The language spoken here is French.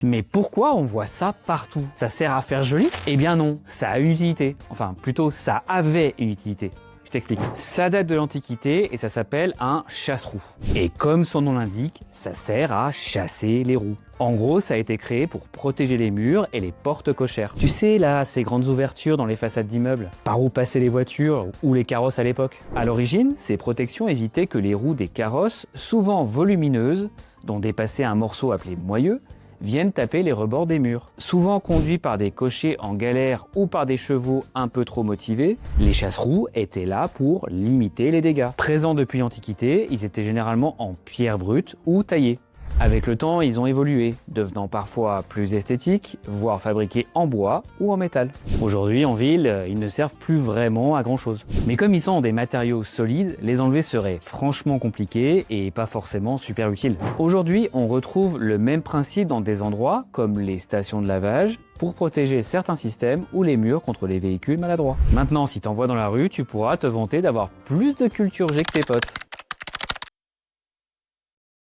Mais pourquoi on voit ça partout? Ça sert à faire joli? Eh bien non, ça a une utilité. Enfin, plutôt, ça avait une utilité. Je t'explique. Ça date de l'Antiquité et ça s'appelle un chasse-roue. Et comme son nom l'indique, ça sert à chasser les roues. En gros, ça a été créé pour protéger les murs et les portes cochères. Tu sais, là, ces grandes ouvertures dans les façades d'immeubles, par où passaient les voitures ou les carrosses à l'époque. À l'origine, ces protections évitaient que les roues des carrosses, souvent volumineuses, dont dépassait un morceau appelé moyeu, viennent taper les rebords des murs. Souvent conduits par des cochers en galère ou par des chevaux un peu trop motivés, les chasse-roues étaient là pour limiter les dégâts. Présents depuis l'Antiquité, ils étaient généralement en pierre brute ou taillés. Avec le temps, ils ont évolué, devenant parfois plus esthétiques, voire fabriqués en bois ou en métal. Aujourd'hui, en ville, ils ne servent plus vraiment à grand chose. Mais comme ils sont des matériaux solides, les enlever serait franchement compliqué et pas forcément super utile. Aujourd'hui, on retrouve le même principe dans des endroits comme les stations de lavage, pour protéger certains systèmes ou les murs contre les véhicules maladroits. Maintenant, si t'en vois dans la rue, tu pourras te vanter d'avoir plus de culture G que tes potes.